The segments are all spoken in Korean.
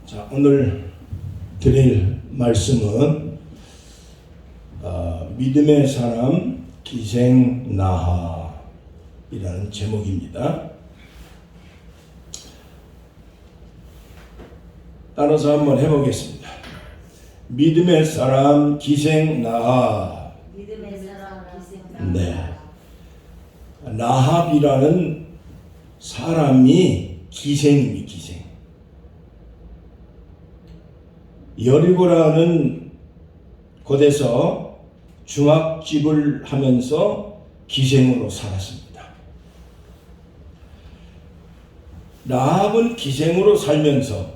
자, 오늘 드릴 말씀은 믿음의 사람 기생나하이라는 제목입니다. 따라서 한번 해보겠습니다. 믿음의 사람 기생나하. 믿음의 사람 기생나하. 네. 나합이라는 사람이 기생입니다. 기생. 여리고라는 곳에서 중학집을 하면서 기생으로 살았습니다. 라합은 기생으로 살면서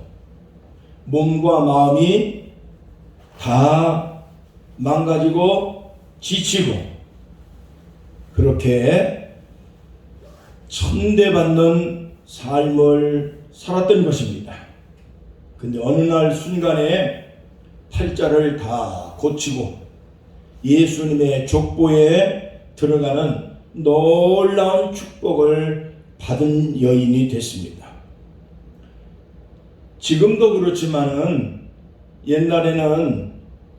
몸과 마음이 다 망가지고 지치고 그렇게 천대받는 삶을 살았던 것입니다. 근데 어느 날 순간에 팔자를 다 고치고 예수님의 족보에 들어가는 놀라운 축복을 받은 여인이 됐습니다. 지금도 그렇지만은 옛날에는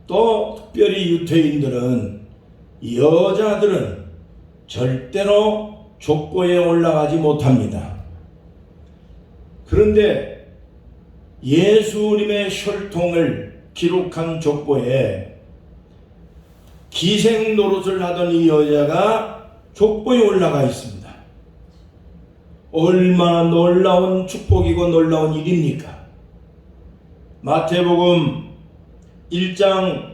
또 특별히 유태인들은 여자들은 절대로 족보에 올라가지 못합니다. 그런데 예수님의 혈통을 기록한 족보에 기생 노릇을 하던 이 여자가 족보에 올라가 있습니다. 얼마나 놀라운 축복이고 놀라운 일입니까? 마태복음 1장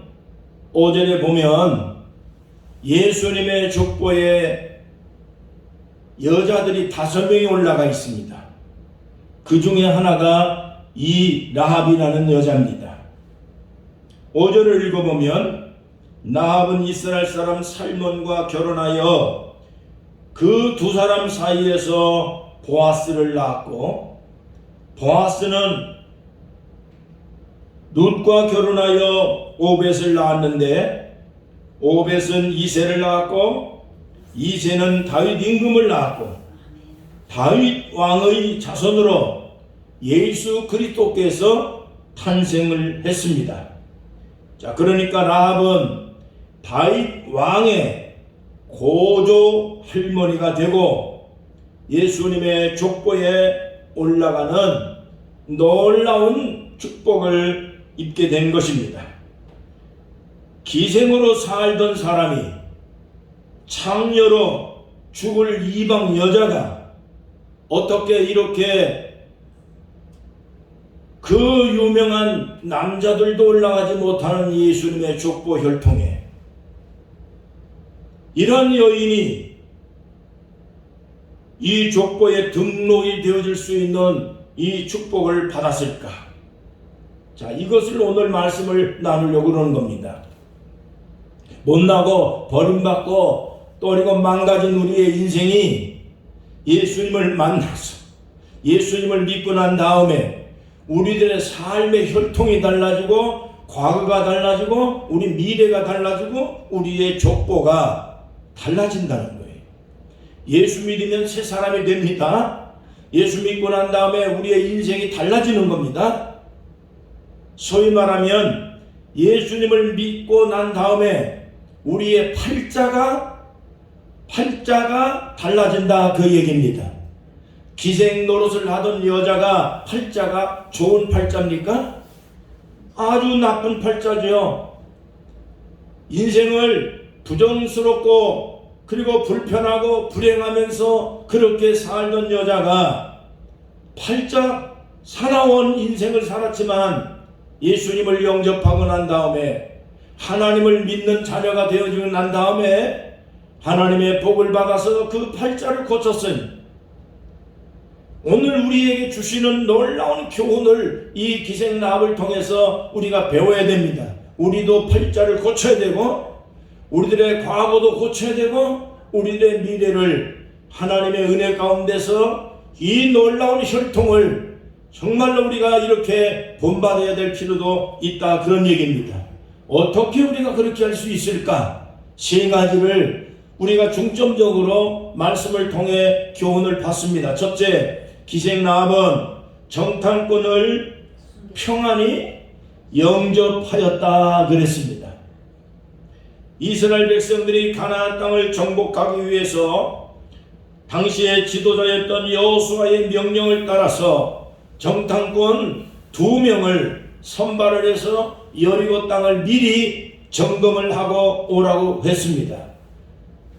5절에 보면 예수님의 족보에 여자들이 5명이 올라가 있습니다. 그 중에 하나가 이 라합이라는 여자입니다. 5절을 읽어보면 라합은 이스라엘 사람 살몬과 결혼하여 그 두 사람 사이에서 보아스를 낳았고 보아스는 룻과 결혼하여 오벳을 낳았는데 오벳은 이새를 낳았고 이새는 다윗 임금을 낳았고 다윗 왕의 자손으로 예수 그리스도께서 탄생을 했습니다. 자, 그러니까 라합은 다윗 왕의 고조 할머니가 되고 예수님의 족보에 올라가는 놀라운 축복을 입게 된 것입니다. 기생으로 살던 사람이 창녀로 죽을 이방 여자가 어떻게 이렇게 그 유명한 남자들도 올라가지 못하는 예수님의 족보 혈통에 이런 여인이 이 족보에 등록이 되어질 수 있는 이 축복을 받았을까? 자, 이것을 오늘 말씀을 나누려고 그러는 겁니다. 못나고 버림받고 또 그리고 망가진 우리의 인생이 예수님을 만나서 예수님을 믿고 난 다음에 우리들의 삶의 혈통이 달라지고 과거가 달라지고 우리 미래가 달라지고 우리의 족보가 달라진다는 거예요. 예수 믿으면 새 사람이 됩니다. 예수 믿고 난 다음에 우리의 인생이 달라지는 겁니다. 소위 말하면 예수님을 믿고 난 다음에 우리의 팔자가 달라진다 그 얘기입니다. 기생 노릇을 하던 여자가 팔자가 좋은 팔자입니까? 아주 나쁜 팔자죠. 인생을 부정스럽고 그리고 불편하고 불행하면서 그렇게 살던 여자가 팔자 살아온 인생을 살았지만 예수님을 영접하고 난 다음에 하나님을 믿는 자녀가 되어지고 난 다음에 하나님의 복을 받아서 그 팔자를 고쳤으니 오늘 우리에게 주시는 놀라운 교훈을 이 기생 라합을 통해서 우리가 배워야 됩니다. 우리도 팔자를 고쳐야 되고 우리들의 과거도 고쳐야 되고 우리들의 미래를 하나님의 은혜 가운데서 이 놀라운 혈통을 정말로 우리가 이렇게 본받아야 될 필요도 있다 그런 얘기입니다. 어떻게 우리가 그렇게 할 수 있을까? 세 가지를 우리가 중점적으로 말씀을 통해 교훈을 받습니다. 첫째, 기생 라합은 정탐꾼을 평안히 영접하였다 그랬습니다. 이스라엘 백성들이 가나안 땅을 정복하기 위해서 당시의 지도자였던 여호수아의 명령을 따라서 정탐꾼 2명을 선발을 해서 여리고 땅을 미리 점검을 하고 오라고 했습니다.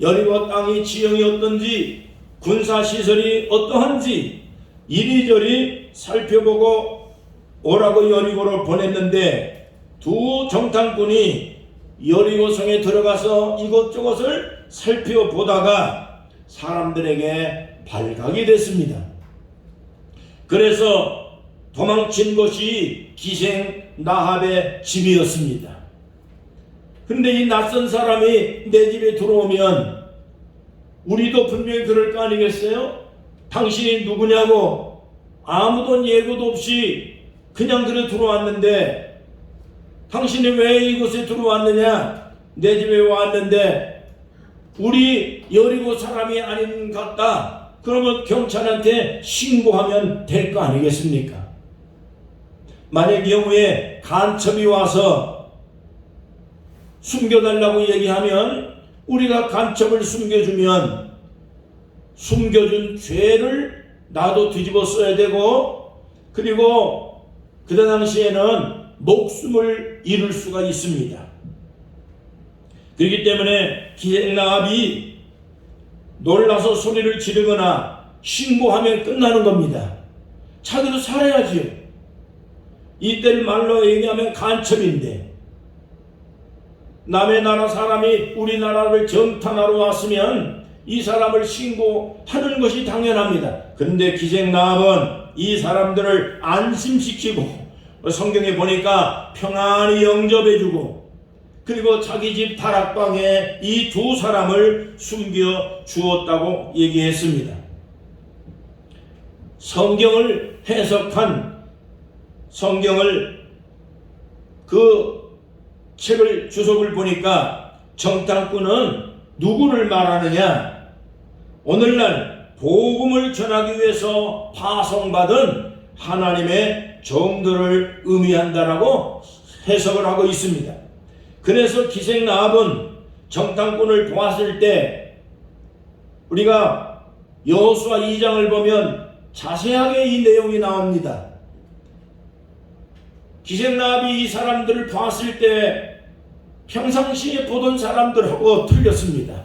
여리고 땅의 지형이 어떤지, 군사시설이 어떠한지 이리저리 살펴보고 오라고 여리고를 보냈는데, 2 정탐꾼이 여리고성에 들어가서 이것저것을 살펴보다가 사람들에게 발각이 됐습니다. 그래서 도망친 것이 기생 나합의 집이었습니다. 근데 이 낯선 사람이 내 집에 들어오면 우리도 분명히 그럴 거 아니겠어요? 당신이 누구냐고 아무도 예고도 없이 그냥 그래 들어왔는데, 당신이 왜 이곳에 들어왔느냐? 내 집에 왔는데 우리 여리고 사람이 아닌 것 같다. 그러면 경찰한테 신고하면 될 거 아니겠습니까? 만약 경우에 간첩이 와서 숨겨달라고 얘기하면 우리가 간첩을 숨겨주면 숨겨준 죄를 나도 뒤집어 써야 되고, 그리고 그 당시에는 목숨을 잃을 수가 있습니다. 그렇기 때문에 기생 나합이 놀라서 소리를 지르거나 신고하면 끝나는 겁니다. 자기도 살아야지요. 이때를 말로 얘기하면 간첩인데, 남의 나라 사람이 우리나라를 정탐하러 왔으면 이 사람을 신고하는 것이 당연합니다. 그런데 기생 나합은 이 사람들을 안심시키고, 성경에 보니까 평안히 영접해주고, 그리고 자기 집 다락방에 이 2 사람을 숨겨 주었다고 얘기했습니다. 성경을 해석한, 성경을 그 책을 주석을 보니까 정탐꾼은 누구를 말하느냐? 오늘날 복음을 전하기 위해서 파송받은 하나님의 종들을 의미한다라고 해석을 하고 있습니다. 그래서 기생 나합은 정탐꾼을 보았을 때 우리가 여호수아 2장을 보면 자세하게 이 내용이 나옵니다. 기생 나합이 이 사람들을 봤을 때 평상시에 보던 사람들하고 틀렸습니다.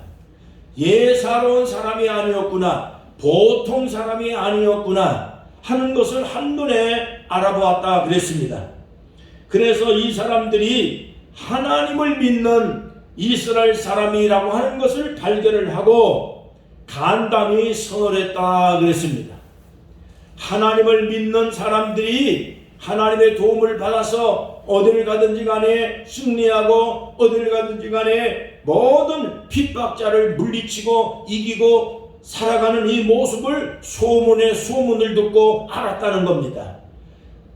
예사로운 사람이 아니었구나, 보통 사람이 아니었구나 하는 것을 한눈에 알아보았다 그랬습니다. 그래서 이 사람들이 하나님을 믿는 이스라엘 사람이라고 하는 것을 발견을 하고 간담히 선언했다 그랬습니다. 하나님을 믿는 사람들이 하나님의 도움을 받아서 어디를 가든지 간에 승리하고, 어디를 가든지 간에 모든 핍박자를 물리치고 이기고 살아가는 이 모습을 소문을 듣고 알았다는 겁니다.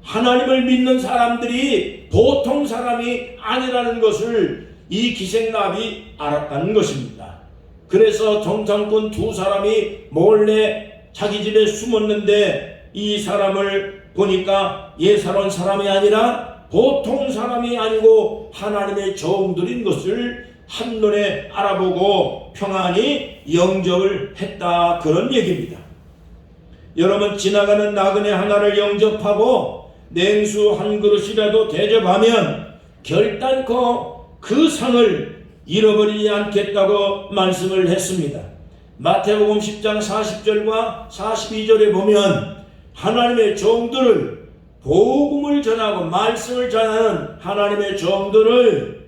하나님을 믿는 사람들이 보통 사람이 아니라는 것을 이 기생나합이 알았다는 것입니다. 그래서 정탐꾼 2 사람이 몰래 자기 집에 숨었는데 이 사람을 보니까 예사로운 사람이 아니라 보통 사람이 아니고 하나님의 종들인 것을 한눈에 알아보고 평안히 영접을 했다, 그런 얘기입니다. 여러분, 지나가는 나그네 하나를 영접하고 냉수 한 그릇이라도 대접하면 결단코 그 상을 잃어버리지 않겠다고 말씀을 했습니다. 마태복음 10장 40절과 42절에 보면 하나님의 종들을, 복음을 전하고 말씀을 전하는 하나님의 종들을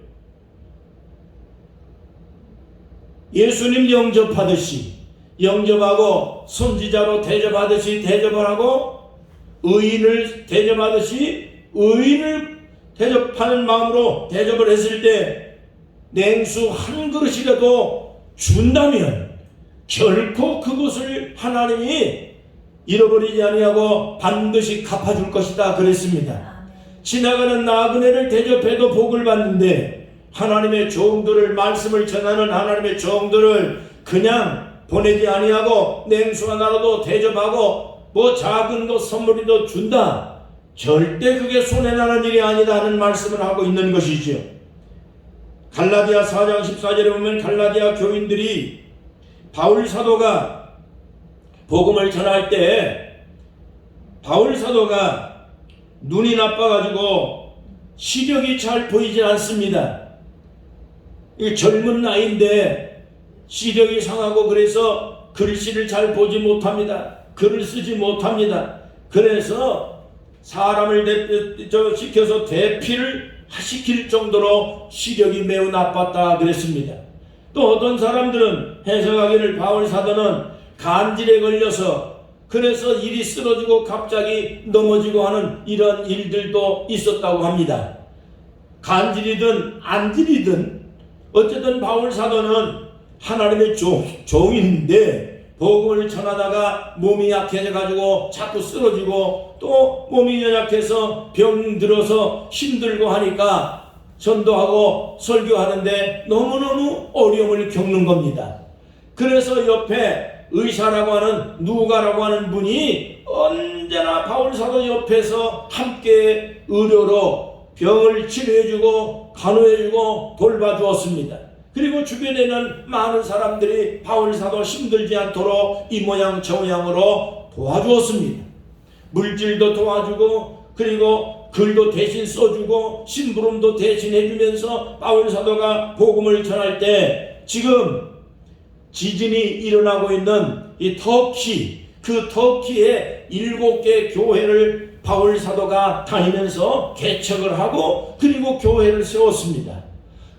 예수님 영접하듯이 영접하고, 선지자로 대접하듯이 대접을 하고, 의인을 대접하듯이 의인을 대접하는 마음으로 대접을 했을 때 냉수 한 그릇이라도 준다면 결코 그것을 하나님이 잃어버리지 아니하고 반드시 갚아줄 것이다 그랬습니다. 지나가는 나그네를 대접해도 복을 받는데 하나님의 종들을, 말씀을 전하는 하나님의 종들을 그냥 보내지 아니하고 냉수 하나라도 대접하고 뭐 작은 것 선물이라도 준다, 절대 그게 손해나는 일이 아니다 하는 말씀을 하고 있는 것이지요. 갈라디아 4장 14절에 보면 갈라디아 교인들이 바울 사도가 복음을 전할 때 바울 사도가 눈이 나빠가지고 시력이 잘 보이지 않습니다. 젊은 나이인데 시력이 상하고 그래서 글씨를 잘 보지 못합니다. 글을 쓰지 못합니다. 그래서 사람을 시켜서 대피를 시킬 정도로 시력이 매우 나빴다 그랬습니다. 또 어떤 사람들은 해석하기를 바울 사도는 간질에 걸려서 그래서 일이 쓰러지고 갑자기 넘어지고 하는 이런 일들도 있었다고 합니다. 간질이든 안질이든 어쨌든 바울 사도는 하나님의 종인데 복음을 전하다가 몸이 약해져 가지고 자꾸 쓰러지고 또 몸이 연약해서 병들어서 힘들고 하니까 전도하고 설교하는데 너무너무 어려움을 겪는 겁니다. 그래서 옆에 의사라고 하는 누가라고 하는 분이 언제나 바울 사도 옆에서 함께 의료로 병을 치료해주고 간호해주고 돌봐주었습니다. 그리고 주변에는 많은 사람들이 바울 사도 힘들지 않도록 이 모양 저 모양으로 도와주었습니다. 물질도 도와주고 그리고 글도 대신 써주고 심부름도 대신 해주면서 바울 사도가 복음을 전할 때 지금 지진이 일어나고 있는 이 터키, 그 터키에 7개 교회를 바울 사도가 다니면서 개척을 하고 그리고 교회를 세웠습니다.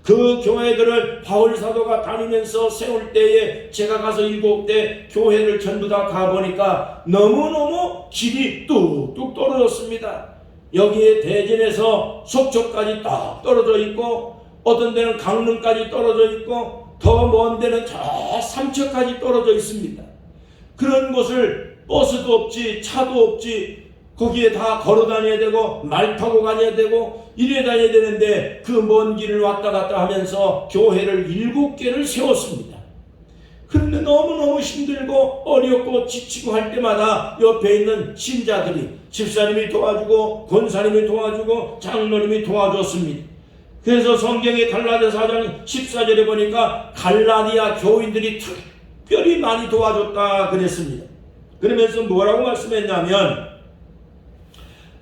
그 교회들을 바울 사도가 다니면서 세울 때에 제가 가서 7대 교회를 전부 다 가보니까 너무너무 질이 뚝뚝 떨어졌습니다. 여기에 대전에서 속초까지 딱 떨어져 있고 어떤 데는 강릉까지 떨어져 있고 더 먼 데는 저 삼척까지 떨어져 있습니다. 그런 곳을 버스도 없지 차도 없지 거기에 다 걸어 다녀야 되고 말 타고 가야 되고 이래 다녀야 되는데 그 먼 길을 왔다 갔다 하면서 교회를 7개를 세웠습니다. 그런데 너무너무 힘들고 어렵고 지치고 할 때마다 옆에 있는 신자들이 집사님이 도와주고 권사님이 도와주고 장로님이 도와줬습니다. 그래서 성경의 갈라디아 4장 14절에 보니까 갈라디아 교인들이 특별히 많이 도와줬다 그랬습니다. 그러면서 뭐라고 말씀했냐면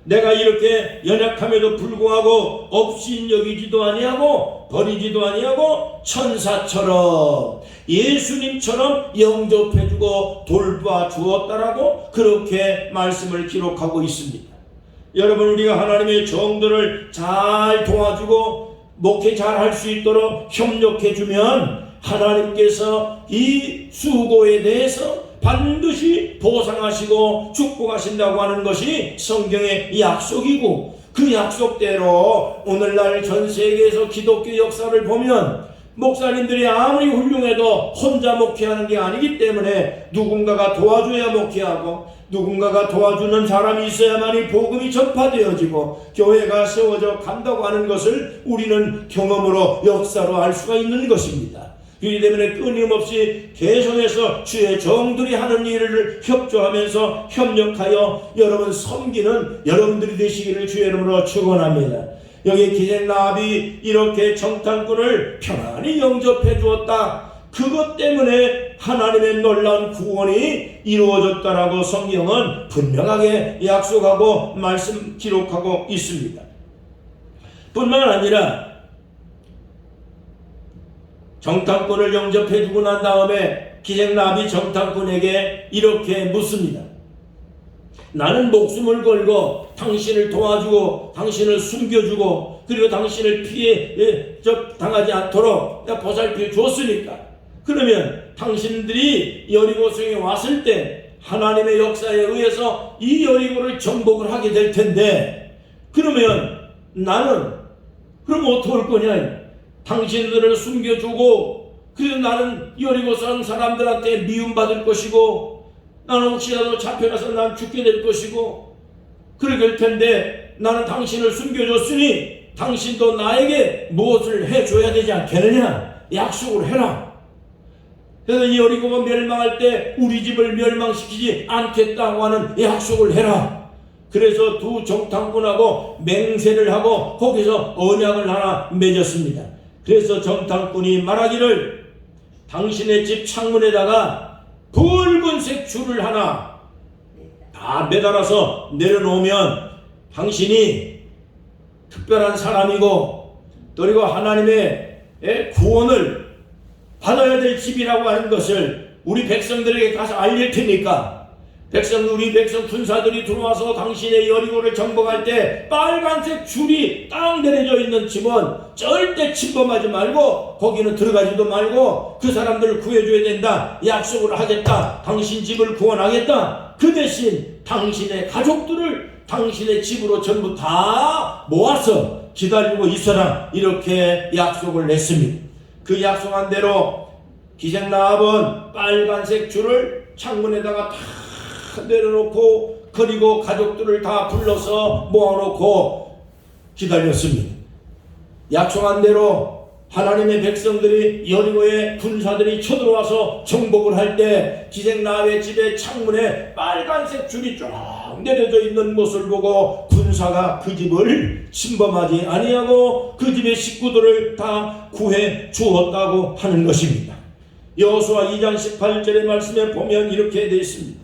내가 이렇게 연약함에도 불구하고 없인 여기지도 아니하고 버리지도 아니하고 천사처럼 예수님처럼 영접해주고 돌봐주었다라고 그렇게 말씀을 기록하고 있습니다. 여러분 우리가 하나님의 정도를 잘 도와주고 목회 잘 할 수 있도록 협력해주면 하나님께서 이 수고에 대해서 반드시 보상하시고 축복하신다고 하는 것이 성경의 약속이고 그 약속대로 오늘날 전 세계에서 기독교 역사를 보면 목사님들이 아무리 훌륭해도 혼자 목회하는 게 아니기 때문에 누군가가 도와줘야 목회하고 누군가가 도와주는 사람이 있어야만이 복음이 전파되어지고 교회가 세워져 간다고 하는 것을 우리는 경험으로 역사로 알 수가 있는 것입니다. 그렇기 때문에 끊임없이 계속해서 주의 종들이 하는 일을 협조하면서 협력하여 여러분 섬기는 여러분들이 되시기를 주의 이름으로 축원합니다. 여기 기생라합이 이렇게 정탐꾼을 편안히 영접해 주었다. 그것 때문에 하나님의 놀라운 구원이 이루어졌다라고 성경은 분명하게 약속하고 말씀 기록하고 있습니다. 뿐만 아니라 정탐꾼을 영접해 주고 난 다음에 기생라합이 정탐꾼에게 이렇게 묻습니다. 나는 목숨을 걸고 당신을 도와주고 당신을 숨겨주고 그리고 당신을 피해 당하지 않도록 내가 보살펴 주었으니까 그러면 당신들이 여리고성에 왔을 때 하나님의 역사에 의해서 이 여리고를 정복을 하게 될 텐데 그러면 나는 그럼 어떻게 할 거냐? 당신들을 숨겨주고 그래서 나는 여리고성 사람들한테 미움받을 것이고 나는 혹시라도 잡혀가서 난 죽게 될 것이고 그렇게 될 텐데 나는 당신을 숨겨줬으니 당신도 나에게 무엇을 해줘야 되지 않겠느냐? 약속을 해라. 그래서 이 여리고가 멸망할 때 우리 집을 멸망시키지 않겠다고 하는 약속을 해라. 그래서 두 정탐꾼하고 맹세를 하고 거기서 언약을 하나 맺었습니다. 그래서 정탐꾼이 말하기를 당신의 집 창문에다가 붉은색 줄을 하나 다 매달아서 내려놓으면 당신이 특별한 사람이고 그리고 하나님의 구원을 받아야 될 집이라고 하는 것을 우리 백성들에게 가서 알릴 테니까 우리 백성 군사들이 들어와서 당신의 여리고를 정복할 때 빨간색 줄이 딱 내려져 있는 집은 절대 침범하지 말고 거기는 들어가지도 말고 그 사람들을 구해줘야 된다. 약속을 하겠다. 당신 집을 구원하겠다. 그 대신 당신의 가족들을 당신의 집으로 전부 다 모아서 기다리고 있어라. 이렇게 약속을 냈습니다. 그 약속한 대로 기생라합은 빨간색 줄을 창문에다가 다 내려놓고 그리고 가족들을 다 불러서 모아놓고 기다렸습니다. 약속한 대로 하나님의 백성들이 여리고의 군사들이 쳐들어와서 정복을 할 때 기생라합의 집의 창문에 빨간색 줄이 쫙 내려져 있는 것을 보고 군사가 그 집을 침범하지 아니하고 그 집의 식구들을 다 구해 주었다고 하는 것입니다. 여호수아 2장 18절의 말씀에 보면 이렇게 되어 있습니다.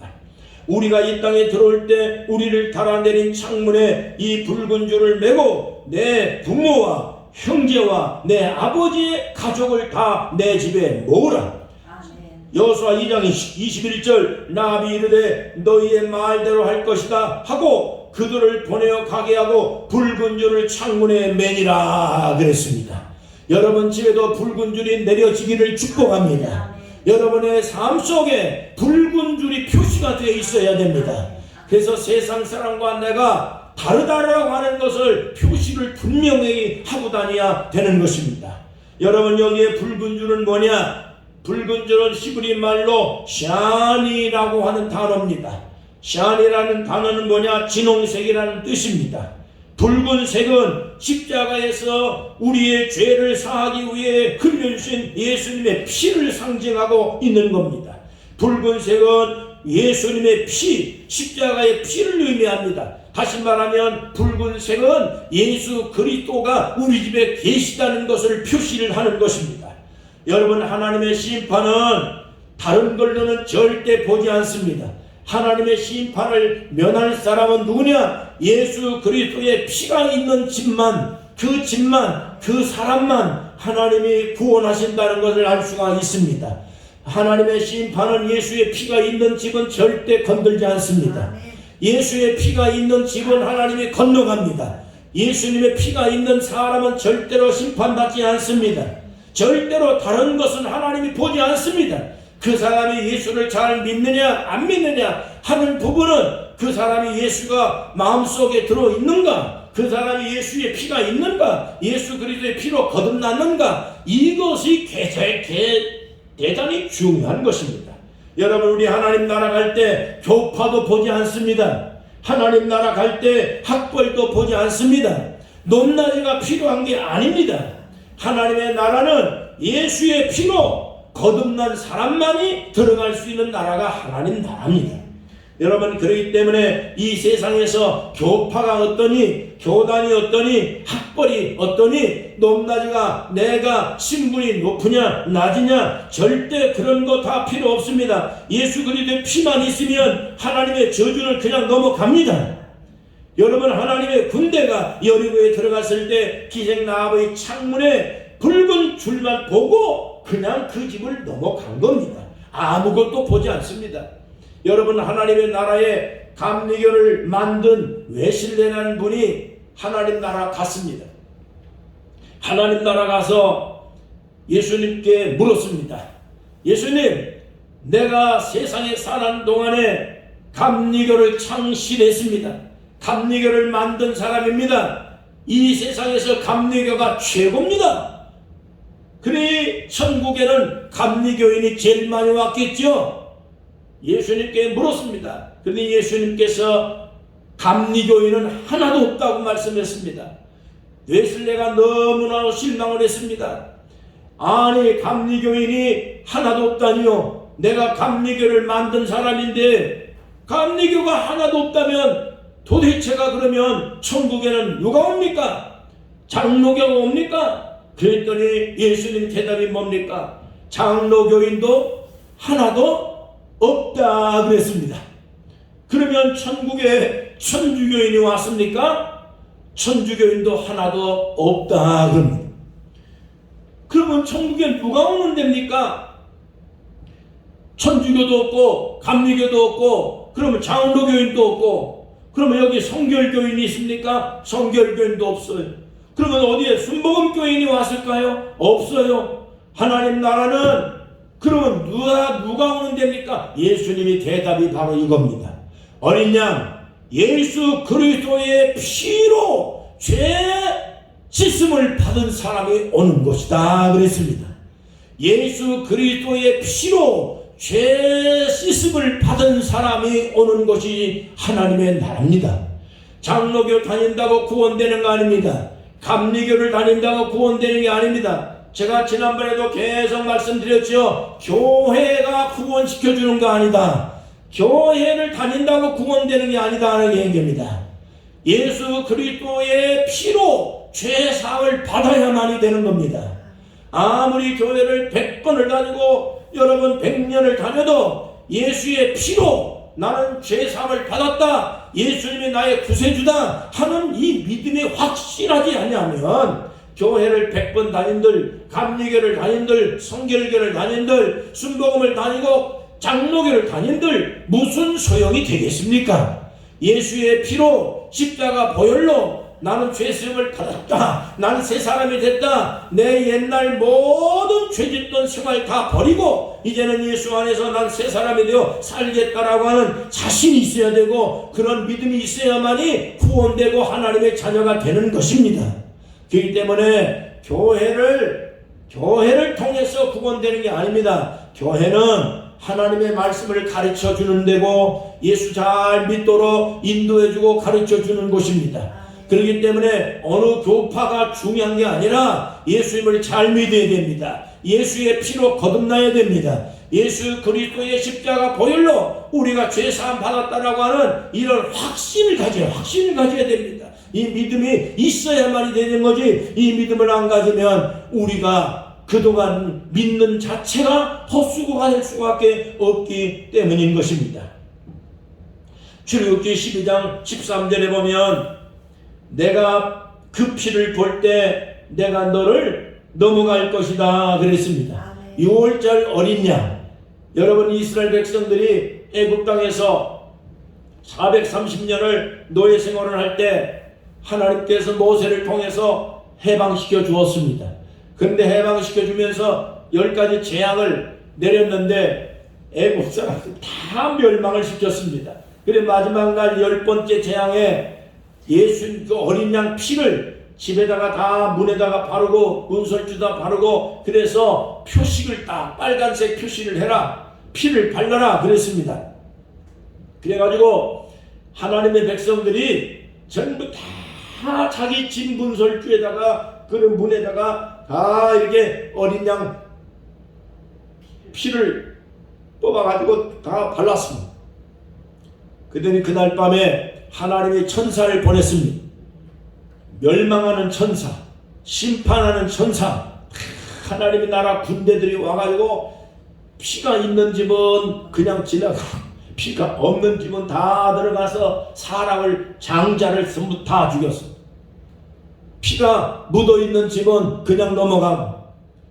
우리가 이 땅에 들어올 때 우리를 달아내린 창문에 이 붉은 줄을 메고 내 부모와 형제와 내 아버지의 가족을 다 내 집에 모으라. 여호수아 2장 21절 라합이 이르되 너희의 말대로 할 것이다 하고 그들을 보내어 가게 하고 붉은 줄을 창문에 매니라 그랬습니다. 여러분 집에도 붉은 줄이 내려지기를 축복합니다. 여러분의 삶 속에 붉은 줄이 표시가 되어 있어야 됩니다. 그래서 세상 사람과 내가 다르다라고 하는 것을 표시를 분명히 하고 다녀야 되는 것입니다. 여러분 여기에 붉은 줄은 뭐냐? 붉은 줄은 히브리 말로 샤니라고 하는 단어입니다. 샤니라는 단어는 뭐냐? 진홍색이라는 뜻입니다. 붉은색은 십자가에서 우리의 죄를 사하기 위해 흘려주신 예수님의 피를 상징하고 있는 겁니다. 붉은색은 예수님의 피, 십자가의 피를 의미합니다. 다시 말하면 붉은색은 예수 그리스도가 우리 집에 계시다는 것을 표시를 하는 것입니다. 여러분 하나님의 심판은 다른 걸로는 절대 보지 않습니다. 하나님의 심판을 면할 사람은 누구냐? 예수 그리스도의 피가 있는 집만, 그 사람만 하나님이 구원하신다는 것을 알 수가 있습니다. 하나님의 심판은 예수의 피가 있는 집은 절대 건들지 않습니다. 예수의 피가 있는 집은 하나님이 건너갑니다. 예수님의 피가 있는 사람은 절대로 심판받지 않습니다. 절대로 다른 것은 하나님이 보지 않습니다. 그 사람이 예수를 잘 믿느냐 안 믿느냐 하는 부분은 그 사람이 예수가 마음속에 들어있는가, 그 사람이 예수의 피가 있는가, 예수 그리스도의 피로 거듭났는가, 이것이 대단히 중요한 것입니다. 여러분 우리 하나님 나라 갈 때 교파도 보지 않습니다. 하나님 나라 갈 때 학벌도 보지 않습니다. 높낮이가 필요한 게 아닙니다. 하나님의 나라는 예수의 피로 거듭난 사람만이 들어갈 수 있는 나라가 하나님 나라입니다. 여러분 그렇기 때문에 이 세상에서 교파가 어떠니, 교단이 어떠니, 학벌이 어떠니, 높낮이가 내가 신분이 높으냐 낮으냐 절대 그런 거 다 필요 없습니다. 예수 그리스도의 피만 있으면 하나님의 저주를 그냥 넘어갑니다. 여러분 하나님의 군대가 여리고에 들어갔을 때 기생라합의 창문에 붉은 줄만 보고 그냥 그 집을 넘어간 겁니다. 아무것도 보지 않습니다. 여러분 하나님의 나라에 감리교를 만든 웨슬레라는 분이 하나님 나라 갔습니다. 하나님 나라 가서 예수님께 물었습니다. 예수님, 내가 세상에 사는 동안에 감리교를 창실했습니다. 감리교를 만든 사람입니다. 이 세상에서 감리교가 최고입니다. 그래 천국에는 감리교인이 제일 많이 왔겠죠. 예수님께 물었습니다. 그런데 예수님께서 감리교인은 하나도 없다고 말씀했습니다. 웨슬레가 너무나 실망을 했습니다. 아니 감리교인이 하나도 없다니요. 내가 감리교를 만든 사람인데 감리교가 하나도 없다면 도대체가 그러면 천국에는 누가 옵니까? 장로교가 옵니까? 그랬더니 예수님 대답이 뭡니까? 장로교인도 하나도 없다 그랬습니다. 그러면 천국에 천주교인이 왔습니까? 천주교인도 하나도 없다 그럽니다. 그러면 천국에 누가 오는 데입니까? 천주교도 없고 감리교도 없고 그러면 장로교인도 없고 그러면 여기 성결교인이 있습니까? 성결교인도 없어요. 그러면 어디에 순복음교인이 왔을까요? 없어요. 하나님 나라는 그러면 누가 오는 데입니까? 예수님이 대답이 바로 이겁니다. 어린 양 예수 그리스도의 피로 죄 씻음을 받은 사람이 오는 것이다 그랬습니다. 예수 그리스도의 피로 죄 씻음을 받은 사람이 오는 것이 하나님의 나라입니다. 장로교 다닌다고 구원되는 거 아닙니다. 감리교를 다닌다고 구원되는 게 아닙니다. 제가 지난번에도 계속 말씀드렸죠. 교회가 구원시켜주는 거 아니다. 교회를 다닌다고 구원되는 게 아니다 하는 얘기입니다. 예수 그리스도의 피로 죄사함을 받아야만이 되는 겁니다. 아무리 교회를 100번을 다니고 여러분 100년을 다녀도 예수의 피로 나는 죄사함을 받았다, 예수님이 나의 구세주다 하는 이 믿음이 확실하지 않냐면 교회를 100번 다닌들, 감리교를 다닌들, 성결교를 다닌들, 순복음을 다니고 장로교를 다닌들 무슨 소용이 되겠습니까? 예수의 피로 십자가 보혈로 나는 죄수임을 받았다, 나는 새 사람이 됐다, 내 옛날 모든 죄짓던 생활 다 버리고 이제는 예수 안에서 난 새 사람이 되어 살겠다라고 하는 자신이 있어야 되고 그런 믿음이 있어야만이 구원되고 하나님의 자녀가 되는 것입니다. 그렇기 때문에 교회를 통해서 구원되는 게 아닙니다. 교회는 하나님의 말씀을 가르쳐 주는 데고 예수 잘 믿도록 인도해 주고 가르쳐 주는 곳입니다. 그렇기 때문에 어느 교파가 중요한 게 아니라 예수님을 잘 믿어야 됩니다. 예수의 피로 거듭나야 됩니다. 예수 그리스도의 십자가 보혈로 우리가 죄사함 받았다라고 하는 이런 확신을 가져야 됩니다. 이 믿음이 있어야만이 되는 거지, 이 믿음을 안 가지면 우리가 그동안 믿는 자체가 헛수고가 될 수밖에 없기 때문인 것입니다. 출애굽기 12장 13절에 보면 내가 그 피를 볼 때 내가 너를 넘어갈 것이다 그랬습니다. 6월절 어린 양, 여러분 이스라엘 백성들이 애굽 땅에서 430년을 노예 생활을 할 때 하나님께서 모세를 통해서 해방시켜 주었습니다. 그런데 해방시켜 주면서 10가지 재앙을 내렸는데 애굽 사람들 다 멸망을 시켰습니다. 그래 마지막 날 10번째 재앙에 예수 그 어린 양 피를 집에다가 다 문에다가 바르고 문설주다 바르고 그래서 표식을 딱 빨간색 표시를 해라, 피를 발라라 그랬습니다. 그래가지고 하나님의 백성들이 전부 다 자기 집 문설주에다가 그런 문에다가 다 이렇게 어린 양 피를 뽑아가지고 다 발랐습니다. 그랬더니 그날 밤에 하나님의 천사를 보냈습니다. 멸망하는 천사, 심판하는 천사, 하나님의 나라 군대들이 와가지고 피가 있는 집은 그냥 지나가고 피가 없는 집은 다 들어가서 사람을 장자를 전부 다 죽였습니다. 피가 묻어있는 집은 그냥 넘어가고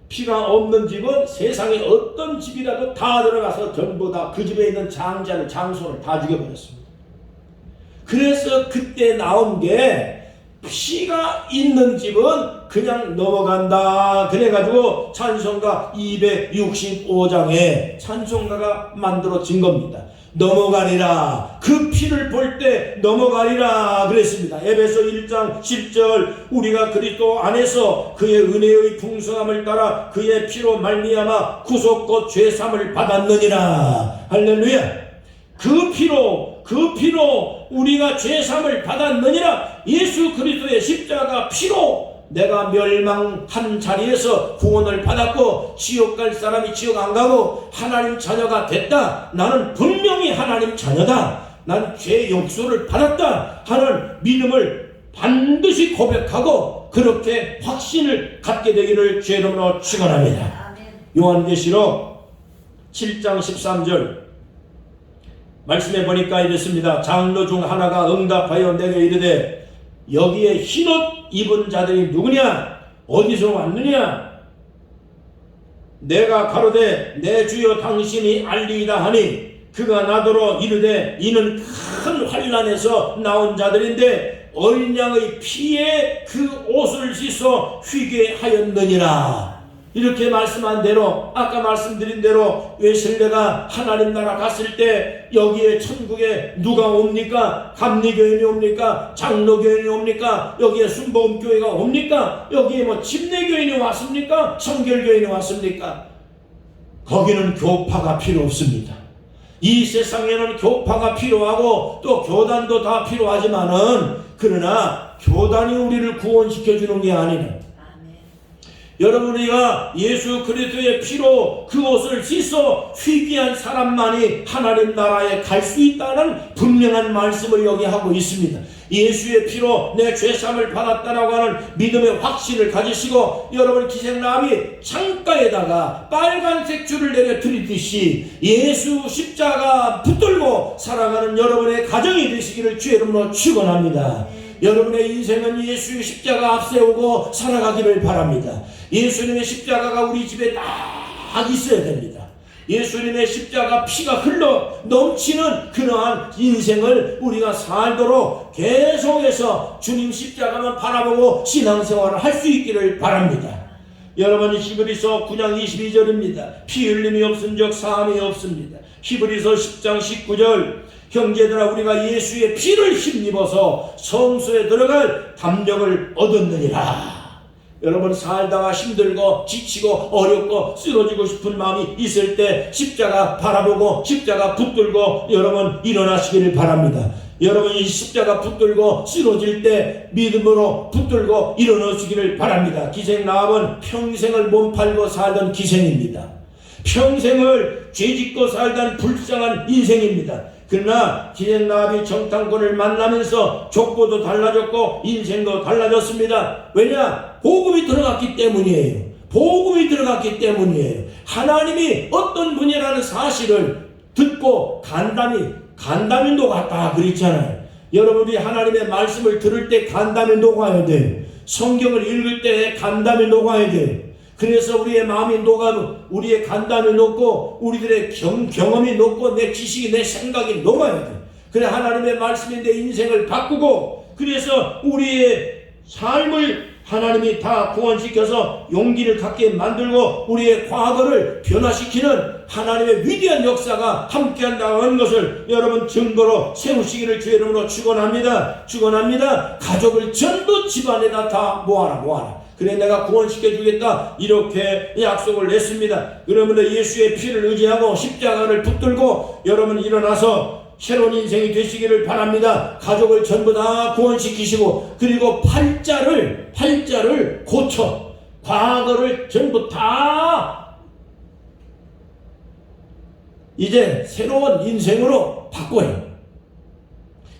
피가 없는 집은 세상에 어떤 집이라도 다 들어가서 전부 다 그 집에 있는 장자를 장손을 다 죽여버렸습니다. 그래서 그때 나온 게 피가 있는 집은 그냥 넘어간다. 그래가지고 찬송가 265장에 찬송가가 만들어진 겁니다. 넘어가리라. 그 피를 볼 때 넘어가리라 그랬습니다. 에베소 1장 10절 우리가 그리스도 안에서 그의 은혜의 풍성함을 따라 그의 피로 말미암아 구속과 죄사함을 받았느니라. 할렐루야. 그 피로 우리가 죄사함을 받았느니라. 예수 그리스도의 십자가 피로 내가 멸망한 자리에서 구원을 받았고 지옥 갈 사람이 지옥 안 가고 하나님 자녀가 됐다. 나는 분명히 하나님 자녀다. 난 죄 용서를 받았다 하는 믿음을 반드시 고백하고 그렇게 확신을 갖게 되기를 주의 이름으로 축원합니다. 아멘. 요한계시록 7장 13절 말씀해 보니까 이랬습니다. 장로 중 하나가 응답하여 내게 이르되 여기에 흰옷 입은 자들이 누구냐? 어디서 왔느냐? 내가 가로되 내 주여 당신이 알리이다 하니 그가 나더러 이르되 이는 큰 환난에서 나온 자들인데 어린 양의 피에 그 옷을 씻어 휘게 하였느니라. 이렇게 말씀한 대로 아까 말씀드린 대로 웨슬레가 하나님 나라 갔을 때 여기에 천국에 누가 옵니까? 감리교인이 옵니까? 장로교인이 옵니까? 여기에 순복음교회가 옵니까? 여기에 뭐 침례교인이 왔습니까? 성결교인이 왔습니까? 거기는 교파가 필요 없습니다. 이 세상에는 교파가 필요하고 또 교단도 다 필요하지만은 그러나 교단이 우리를 구원시켜 주는 게 아니네. 여러분, 우리가 예수 그리스도의 피로 그 옷을 씻어 휘기한 사람만이 하나님 나라에 갈 수 있다는 분명한 말씀을 여기 하고 있습니다. 예수의 피로 내 죄사함을 받았다라고 하는 믿음의 확신을 가지시고 여러분 기생나비 창가에다가 빨간색 줄을 내려 드리듯이 예수 십자가 붙들고 살아가는 여러분의 가정이 되시기를 주의 이름으로 축원합니다. 여러분의 인생은 예수의 십자가 앞세우고 살아가기를 바랍니다. 예수님의 십자가가 우리 집에 딱 있어야 됩니다. 예수님의 십자가 피가 흘러 넘치는 그러한 인생을 우리가 살도록 계속해서 주님 십자가만 바라보고 신앙생활을 할 수 있기를 바랍니다. 여러분, 히브리서 9장 22절입니다. 피 흘림이 없은즉 사함이 없습니다. 히브리서 10장 19절 형제들아 우리가 예수의 피를 힘입어서 성소에 들어갈 담력을 얻었느니라. 여러분, 살다가 힘들고 지치고 어렵고 쓰러지고 싶은 마음이 있을 때 십자가 바라보고 십자가 붙들고 여러분 일어나시기를 바랍니다. 여러분, 이 십자가 붙들고 쓰러질 때 믿음으로 붙들고 일어나시기를 바랍니다. 기생 라합은 평생을 몸 팔고 살던 기생입니다. 평생을 죄짓고 살던 불쌍한 인생입니다. 그러나 기생 라합이 정탐꾼을 만나면서 족보도 달라졌고 인생도 달라졌습니다. 왜냐? 복음이 들어갔기 때문이에요. 복음이 들어갔기 때문이에요. 하나님이 어떤 분이라는 사실을 듣고 간담이 녹았다 그랬잖아요. 여러분이 하나님의 말씀을 들을 때 간담이 녹아야 돼요. 성경을 읽을 때 간담이 녹아야 돼요. 그래서 우리의 마음이 녹아도 우리의 간담이 녹고 우리들의 경험이 녹고 내 지식이 내 생각이 녹아야 돼. 그래 하나님의 말씀이 내 인생을 바꾸고 그래서 우리의 삶을 하나님이 다 구원시켜서 용기를 갖게 만들고 우리의 과거를 변화시키는 하나님의 위대한 역사가 함께한다는 것을 여러분 증거로 세우시기를 주의 이름으로 축원합니다. 축원합니다. 가족을 전부 집안에다 다 모아라. 그래 내가 구원시켜 주겠다 이렇게 약속을 냈습니다. 그러면 예수의 피를 의지하고 십자가를 붙들고 여러분 일어나서 새로운 인생이 되시기를 바랍니다. 가족을 전부 다 구원시키시고 그리고 팔자를 고쳐 과거를 전부 다 이제 새로운 인생으로 바꿔요.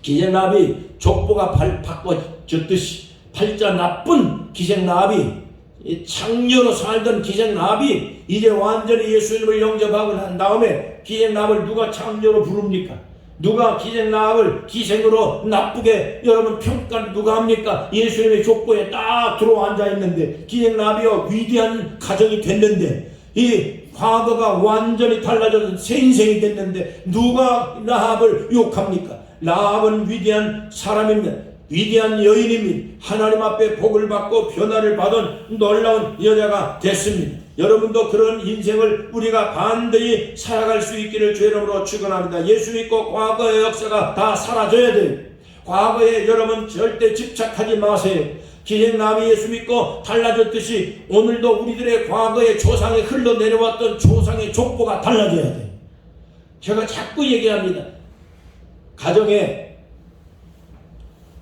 기생라합이 족보가 바꿔졌듯이 팔자 나쁜 기생라합이 창녀로 살던 기생라합이 이제 완전히 예수님을 영접하고 난 다음에 기생라합을 누가 창녀로 부릅니까? 누가 기생라합을 기생으로 나쁘게 여러분 평가를 누가 합니까? 예수님의 족보에 딱 들어와 앉아 있는데 기생라합이요 위대한 가정이 됐는데 이 과거가 완전히 달라져서 새 인생이 됐는데 누가 라합을 욕합니까? 라합은 위대한 사람입니다. 위대한 여인입니다. 하나님 앞에 복을 받고 변화를 받은 놀라운 여자가 됐습니다. 여러분도 그런 인생을 우리가 반드시 살아갈 수 있기를 주의 이름으로 축원합니다. 예수 믿고 과거의 역사가 다 사라져야 돼요. 과거에 여러분 절대 집착하지 마세요. 기생라합이 예수 믿고 달라졌듯이 오늘도 우리들의 과거의 조상에 흘러내려왔던 조상의 족보가 달라져야 돼요. 제가 자꾸 얘기합니다. 가정에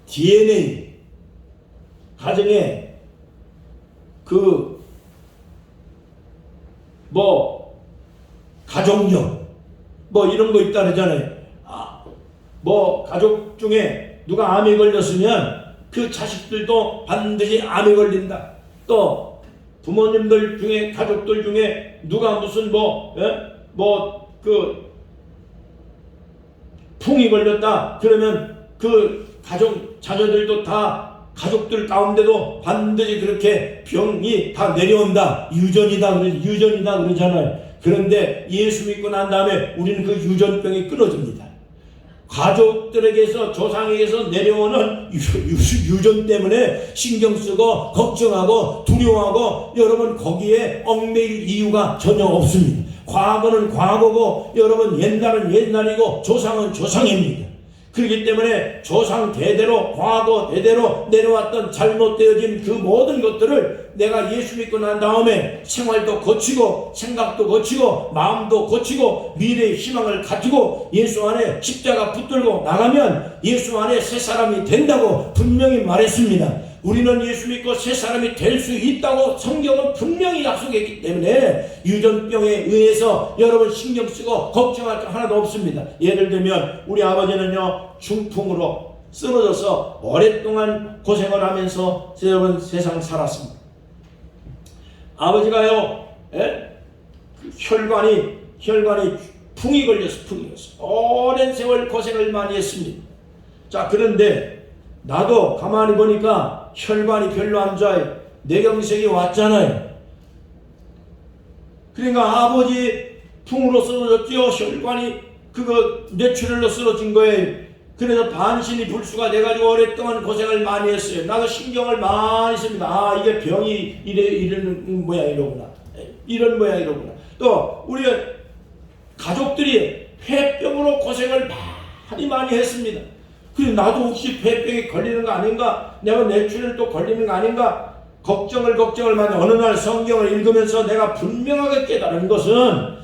DNA, 가정에 가족력 이런 거 있다 그러잖아요. 뭐 가족 중에 누가 암에 걸렸으면 그 자식들도 반드시 암에 걸린다. 또 부모님들 중에 가족들 중에 누가 무슨 그 풍이 걸렸다 그러면 그 가족 자녀들도 다 가족들 가운데도 반드시 그렇게 병이 다 내려온다. 유전이다 그러잖아요. 그런데 예수 믿고 난 다음에 우리는 그 유전병이 끊어집니다. 가족들에게서 조상에게서 내려오는 유전 때문에 신경 쓰고 걱정하고 두려워하고 여러분 거기에 얽매일 이유가 전혀 없습니다. 과거는 과거고 여러분 옛날은 옛날이고 조상은 조상입니다. 그렇기 때문에 조상 대대로 과거 대대로 내려왔던 잘못되어진 그 모든 것들을 내가 예수 믿고 난 다음에 생활도 고치고 생각도 고치고 마음도 고치고 미래의 희망을 가지고 예수 안에 십자가 붙들고 나가면 예수 안에 새 사람이 된다고 분명히 말했습니다. 우리는 예수 믿고 새 사람이 될 수 있다고 성경은 분명히 약속했기 때문에 유전병에 의해서 여러분 신경 쓰고 걱정할 거 하나도 없습니다. 예를 들면 우리 아버지는요 중풍으로 쓰러져서 오랫동안 고생을 하면서 여러분 세상 살았습니다. 아버지가요 혈관이 풍이 걸려서 오랜 세월 고생을 많이 했습니다. 자 그런데 나도 가만히 보니까 혈관이 별로 안 좋아요. 뇌경색이 왔잖아요. 그러니까 아버지 풍으로 쓰러졌죠. 혈관이 뇌출혈로 쓰러진 거예요. 그래서 반신이 불수가 돼가지고 오랫동안 고생을 많이 했어요. 나도 신경을 많이 씁니다. 이게 병이 이런 모양이로구나. 이런 모양이로구나. 또 우리 가족들이 폐병으로 고생을 많이 했습니다. 그리고 나도 혹시 폐병에 걸리는 거 아닌가? 내가 뇌출혈 또 걸리는 거 아닌가? 걱정을 많이 어느 날 성경을 읽으면서 내가 분명하게 깨달은 것은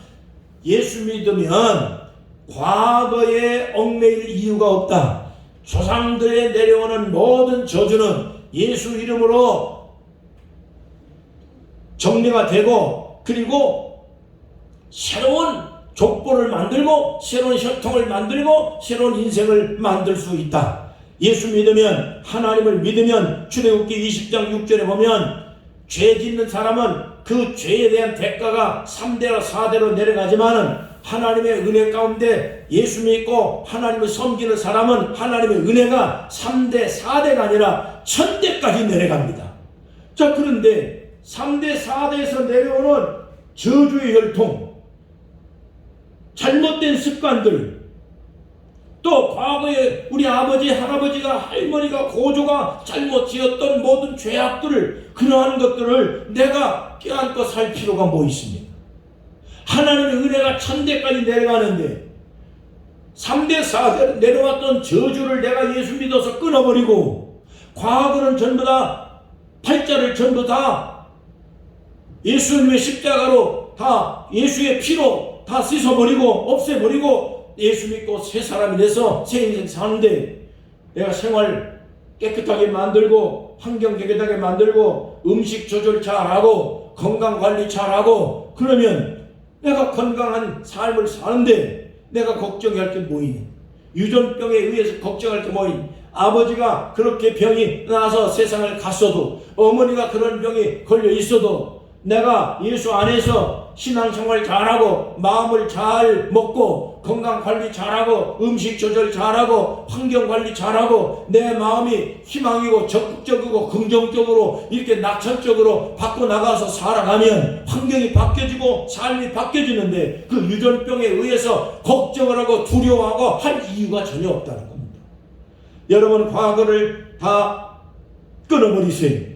예수 믿으면 과거에 얽매일 이유가 없다. 조상들에 내려오는 모든 저주는 예수 이름으로 정리가 되고 그리고 새로운 족보를 만들고 새로운 혈통을 만들고 새로운 인생을 만들 수 있다. 예수 믿으면 하나님을 믿으면 출애굽기 20장 6절에 보면 죄 짓는 사람은 그 죄에 대한 대가가 3대로 4대로 내려가지만은 하나님의 은혜 가운데 예수 믿고 하나님을 섬기는 사람은 하나님의 은혜가 3대 4대가 아니라 1000대까지 내려갑니다. 자 그런데 3대 4대에서 내려오는 저주의 혈통 잘못된 습관들 또 과거에 우리 아버지 할아버지가 할머니가 고조가 잘못 지었던 모든 죄악들을 그러한 것들을 내가 껴안고 살 필요가 뭐 있습니까? 하나님의 은혜가 1000대까지 내려가는데 3대 4대 내려왔던 저주를 내가 예수 믿어서 끊어버리고 과거는 전부 다 팔자를 전부 다 예수님의 십자가로 다 예수의 피로 다 씻어버리고 없애버리고 예수 믿고 새 사람이 돼서 새 인생 사는데 내가 생활 깨끗하게 만들고 환경 깨끗하게 만들고 음식 조절 잘하고 건강관리 잘하고 그러면 내가 건강한 삶을 사는데 내가 걱정할 게 뭐이니? 유전병에 의해서 걱정할 게 뭐이니? 아버지가 그렇게 병이 나서 세상을 갔어도 어머니가 그런 병이 걸려 있어도 내가 예수 안에서 신앙생활 잘하고 마음을 잘 먹고 건강관리 잘하고 음식 조절 잘하고 환경관리 잘하고 내 마음이 희망이고 적극적이고 긍정적으로 이렇게 낙천적으로 바꿔나가서 살아가면 환경이 바뀌어지고 삶이 바뀌어지는데 그 유전병에 의해서 걱정을 하고 두려워하고 할 이유가 전혀 없다는 겁니다. 여러분 과거를 다 끊어버리세요.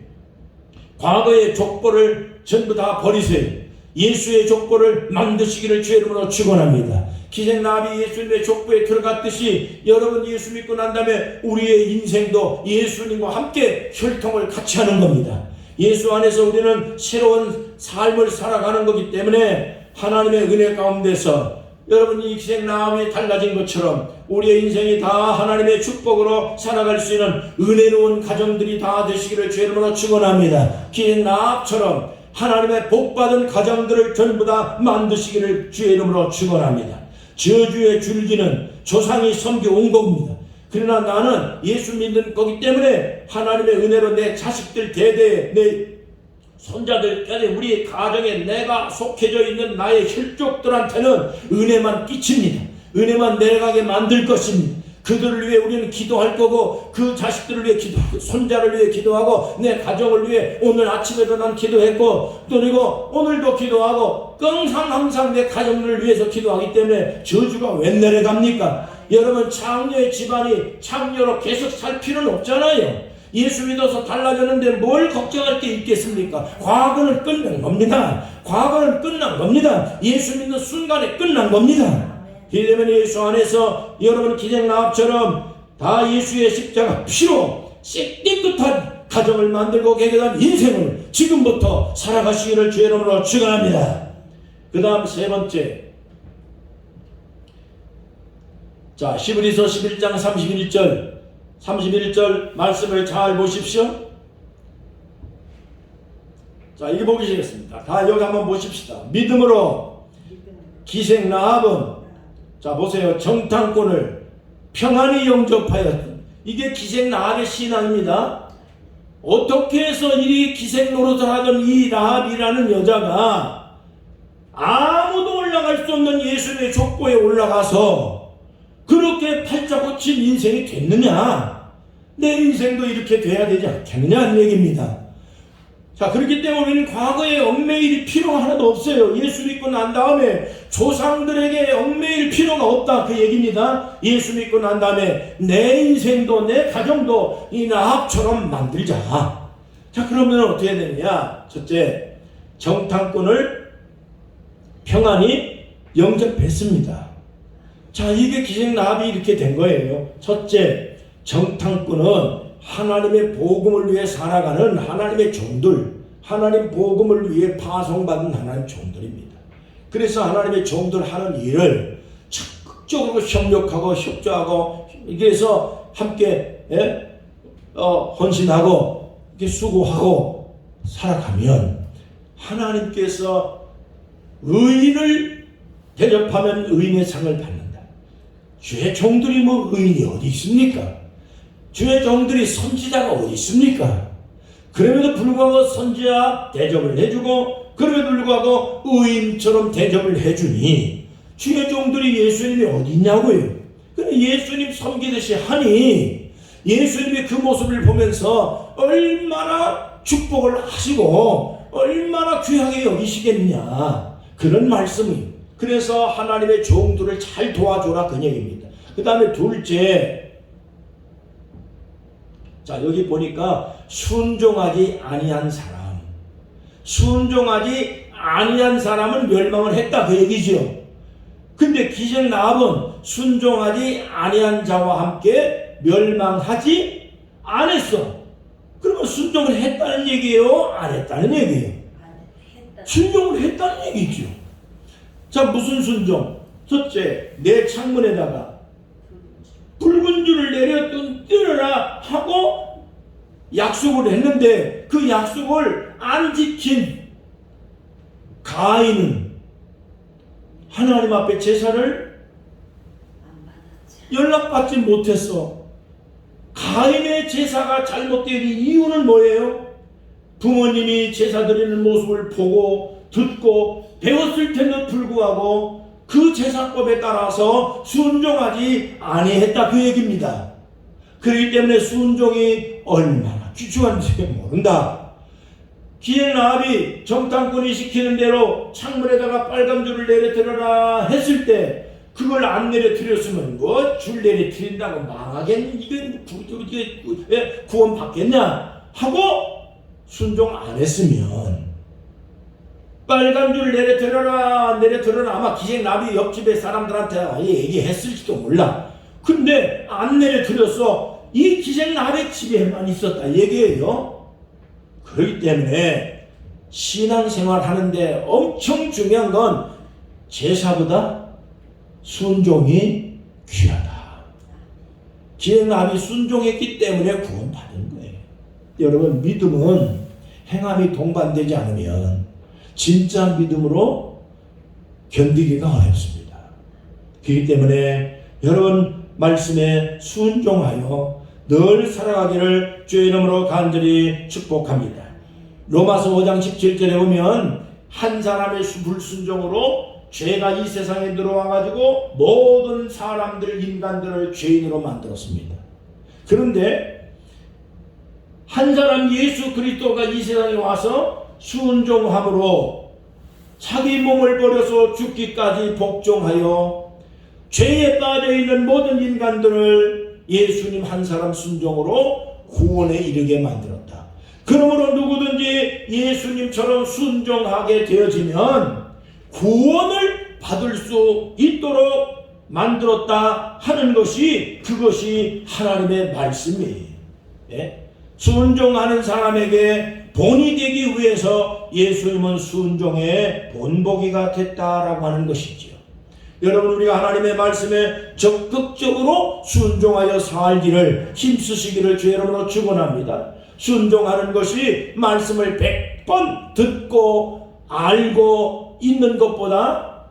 과거의 족보를 전부 다 버리세요. 예수의 족보를 만드시기를 주의 이름으로 축원합니다. 기생나비 예수님의 족보에 들어갔듯이 여러분 예수 믿고 난 다음에 우리의 인생도 예수님과 함께 혈통을 같이 하는 겁니다. 예수 안에서 우리는 새로운 삶을 살아가는 거기 때문에 하나님의 은혜 가운데서 여러분 이 기생나비에 달라진 것처럼 우리의 인생이 다 하나님의 축복으로 살아갈 수 있는 은혜로운 가정들이 다 되시기를 주의 이름으로 축원합니다. 기생나비처럼 하나님의 복받은 가정들을 전부 다 만드시기를 주의 이름으로 축원합니다. 저주의 줄기는 조상이 섬겨온 겁니다. 그러나 나는 예수 믿는 거기 때문에 하나님의 은혜로 내 자식들 대대에 내 손자들까지 우리 가정에 내가 속해져 있는 나의 혈족들한테는 은혜만 끼칩니다. 은혜만 내려가게 만들 것입니다. 그들을 위해 우리는 기도할 거고 그 자식들을 위해 기도하고 손자를 위해 기도하고 내 가정을 위해 오늘 아침에도 난 기도했고 그리고 오늘도 기도하고 항상 내 가정을 위해서 기도하기 때문에 저주가 왜 내려갑니까? 여러분 장녀의 집안이 장녀로 계속 살 필요는 없잖아요. 예수 믿어서 달라졌는데 뭘 걱정할 게 있겠습니까? 과거는 끝난 겁니다. 과거는 끝난 겁니다. 예수 믿는 순간에 끝난 겁니다. 그러면 예수 안에서 여러분 기생나합처럼 다 예수의 십자가 피로 깨끗한 가정을 만들고 깨끗한 인생을 지금부터 살아가시기를 주의 이름으로 축원합니다. 그 다음 세 번째, 자 히브리서 11장 31절 말씀을 잘 보십시오. 자 읽어보시겠습니다. 다 여기 한번 보십시다. 믿음으로 기생나합은 자 보세요. 정탐꾼을 평안히 영접하였던 이게 기생나합의 신앙입니다. 어떻게 해서 이 기생 노릇을 하던 이 라합이라는 여자가 아무도 올라갈 수 없는 예수님의 족보에 올라가서 그렇게 팔자 고친 인생이 됐느냐? 내 인생도 이렇게 돼야 되지 않겠느냐 하는 얘기입니다. 자 그렇기 때문에 우리는 과거에 얽매일이 필요가 하나도 없어요. 예수 믿고 난 다음에 조상들에게 얽매일 필요가 없다 그 얘기입니다. 예수 믿고 난 다음에 내 인생도 내 가정도 이 나합처럼 만들자. 자 그러면 어떻게 되느냐? 첫째, 정탐꾼을 평안히 영접했습니다. 자 이게 기생나합이 이렇게 된 거예요. 첫째, 정탐꾼은 하나님의 복음을 위해 살아가는 하나님의 종들, 하나님 복음을 위해 파송받은 하나님 종들입니다. 그래서 하나님의 종들 하는 일을 적극적으로 협력하고 협조하고 그래서 함께 헌신하고 이렇게 수고하고 살아가면 하나님께서 의인을 대접하면 의인의 상을 받는다. 주의 종들이 뭐 의인이 어디 있습니까? 주의 종들이 선지자가 어디 있습니까? 그럼에도 불구하고 선지자 대접을 해주고 그럼에도 불구하고 의인처럼 대접을 해주니 주의 종들이 예수님이 어디 있냐고요. 그런데 예수님 섬기듯이 하니 예수님의 그 모습을 보면서 얼마나 축복을 하시고 얼마나 귀하게 여기시겠냐 그런 말씀이에요. 그래서 하나님의 종들을 잘 도와줘라 그 얘기입니다. 그 다음에 둘째, 자 여기 보니까 순종하지 아니한 사람, 순종하지 아니한 사람은 멸망을 했다 그 얘기죠. 근데 기생나합은 순종하지 아니한 자와 함께 멸망하지 않았어. 그러면 순종을 했다는 얘기예요? 안 했다는 얘기예요? 순종을 했다는 얘기죠. 자 무슨 순종? 첫째, 내 창문에다가 붉은 줄을 내려 뜨려라 하고 약속을 했는데 그 약속을 안 지킨 가인은 하나님 앞에 제사를 연락받지 못했어. 가인의 제사가 잘못된 이유는 뭐예요? 부모님이 제사 드리는 모습을 보고 듣고 배웠을 텐데도 불구하고 그 제사법에 따라서 순종하지 아니했다 그 얘기입니다. 그렇기 때문에 순종이 얼마나 귀중한지 모른다. 기생나합이 정탐꾼이 시키는 대로 창문에다가 빨간 줄을 내려뜨려라 했을 때 그걸 안 내려뜨렸으면 뭐 줄 내려뜨린다고 망하겠니? 이건 구원 받겠냐? 하고 순종 안 했으면 빨간 줄 내려뜨려라 아마 기생나합이 옆집의 사람들한테 얘기했을지도 몰라. 근데 안 내려뜨렸어. 이 기생나합의 집에만 있었다 얘기예요. 그렇기 때문에 신앙생활 하는데 엄청 중요한 건 제사보다 순종이 귀하다. 기생나합이 순종했기 때문에 구원받은 거예요. 여러분 믿음은 행함이 동반되지 않으면 진짜 믿음으로 견디기가 어렵습니다. 그렇기 때문에 여러분 말씀에 순종하여 늘 살아가기를 주의 이름으로 간절히 축복합니다. 로마서 5장 17절에 보면 한 사람의 불순종으로 죄가 이 세상에 들어와가지고 모든 사람들, 인간들을 죄인으로 만들었습니다. 그런데 한 사람 예수 그리스도가 이 세상에 와서 순종함으로 자기 몸을 버려서 죽기까지 복종하여 죄에 빠져있는 모든 인간들을 예수님 한 사람 순종으로 구원에 이르게 만들었다. 그러므로 누구든지 예수님처럼 순종하게 되어지면 구원을 받을 수 있도록 만들었다 하는 것이 그것이 하나님의 말씀이에요. 예? 순종하는 사람에게 본이 되기 위해서 예수님은 순종의 본보기가 됐다라고 하는 것이지요. 여러분 우리가 하나님의 말씀에 적극적으로 순종하여 살기를 힘쓰시기를 주의 이름으로 축원합니다. 순종하는 것이 말씀을 100번 듣고 알고 있는 것보다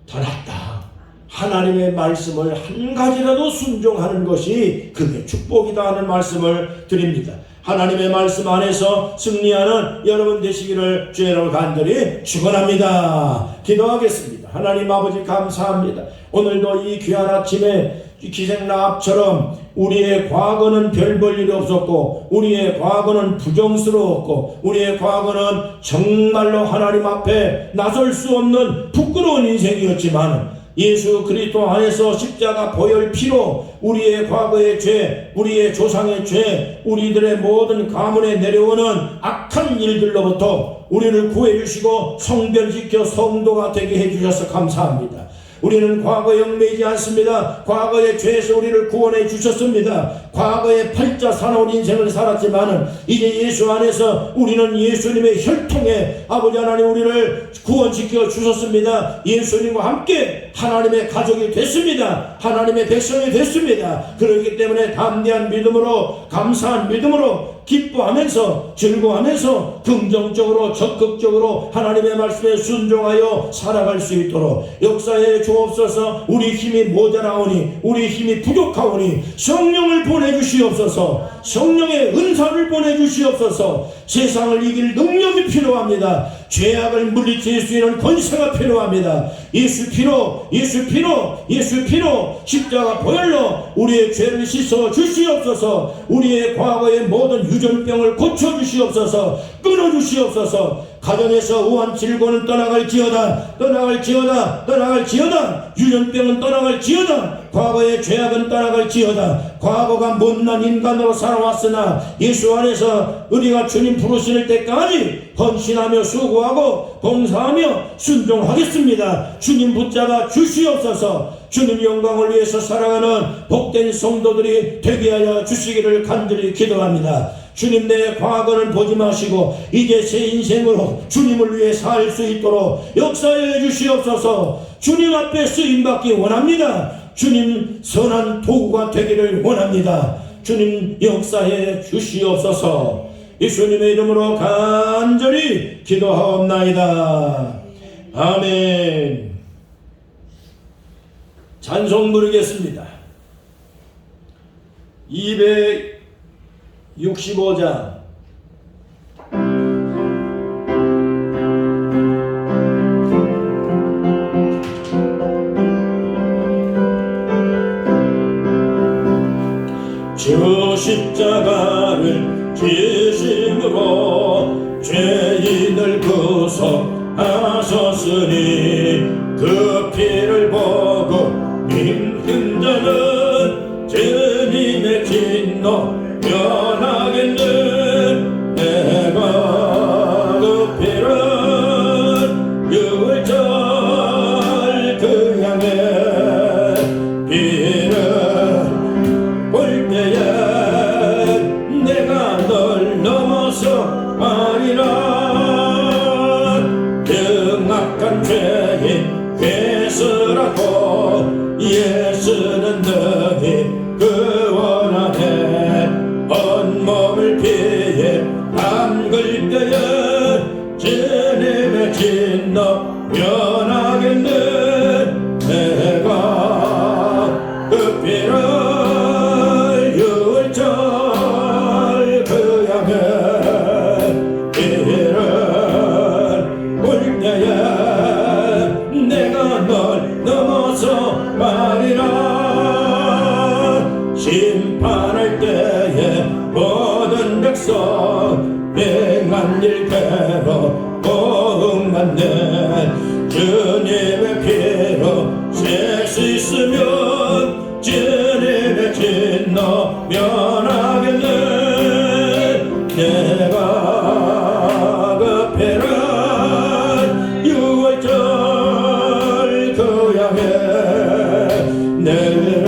더 낫다. 하나님의 말씀을 한 가지라도 순종하는 것이 그게 축복이다 하는 말씀을 드립니다. 하나님의 말씀 안에서 승리하는 여러분 되시기를 주의 이름으로 간절히 축원합니다. 기도하겠습니다. 하나님 아버지 감사합니다. 오늘도 이 귀한 아침에 기생라합처럼 우리의 과거는 별 볼 일이 없었고 우리의 과거는 부정스러웠고 우리의 과거는 정말로 하나님 앞에 나설 수 없는 부끄러운 인생이었지만 예수 그리스도 안에서 십자가 보혈 피로 우리의 과거의 죄, 우리의 조상의 죄, 우리들의 모든 가문에 내려오는 악한 일들로부터 우리를 구해 주시고 성별시켜 성도가 되게 해 주셔서 감사합니다. 우리는 과거에 얽매이지 않습니다. 과거의 죄에서 우리를 구원해 주셨습니다. 과거에 팔자 사나운 인생을 살았지만 이제 예수 안에서 우리는 예수님의 혈통에 아버지 하나님 우리를 구원시켜 주셨습니다. 예수님과 함께 하나님의 가족이 됐습니다. 하나님의 백성이 됐습니다. 그렇기 때문에 담대한 믿음으로 감사한 믿음으로 기뻐하면서 즐거워하면서 긍정적으로 적극적으로 하나님의 말씀에 순종하여 살아갈 수 있도록 역사에 주옵소서. 우리 힘이 모자라오니 우리 힘이 부족하오니 성령을 보내주시옵소서. 성령의 은사를 보내주시옵소서. 세상을 이길 능력이 필요합니다. 죄악을 물리칠 수 있는 권세가 필요합니다. 예수 피로 예수 피로 예수 피로 십자가 보혈로 우리의 죄를 씻어 주시옵소서. 우리의 과거의 모든 유전병을 고쳐 주시옵소서. 끊어 주시옵소서. 가정에서 우한 질고는 떠나갈지어다. 떠나갈지어다. 떠나갈지어다. 유전병은 떠나갈지어다. 과거의 죄악은 떠나갈지어다. 과거가 못난 인간으로 살아왔으나 예수 안에서 우리가 주님 부르실 때까지 헌신하며 수고하고 봉사하며 순종하겠습니다. 주님 붙잡아 주시옵소서. 주님 영광을 위해서 살아가는 복된 성도들이 되게 하여 주시기를 간절히 기도합니다. 주님 내 과거는 보지 마시고 이제 새 인생으로 주님을 위해 살 수 있도록 역사해 주시옵소서. 주님 앞에 쓰임받기 원합니다. 주님 선한 도구가 되기를 원합니다. 주님 역사해 주시옵소서. 예수님의 이름으로 간절히 기도하옵나이다. 아멘. 찬송 부르겠습니다. 265장 주 십자가를 지심으로 죄인을 구속하셨으니 그 피를 보고 힘든 자는 주님의 진노 면하겠네. 내가 그 피를 유월절 그 향해 피를 볼 때에 내가 널 넘어서 아니라 등악한 죄인 회수라고 예수는 너희 구원하네. 온몸을 피해 담글 때에 주님의 진노 면하겠네. 내가 있어 행한 일 괴로 고응받네 주님의 피로 살 수 있으면 주님의 진노 면하겠네 내가 급해란 6월절 그 향해 너를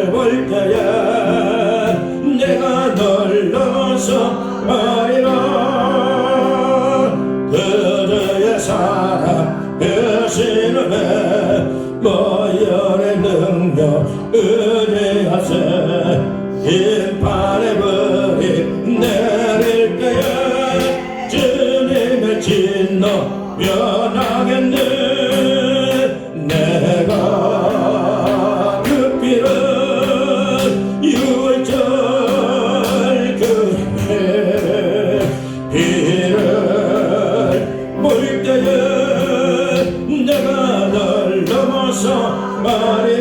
볼 때에 내가 널 넘어서 아리라 그대의 사랑 그 신음에 모열의 능력 은혜하세 흰판에 불이 내릴 때에 주님의 진노 면하겠네 내가 그 피를 6월절 그 피를 물 때에 내가 널 넘어서 말이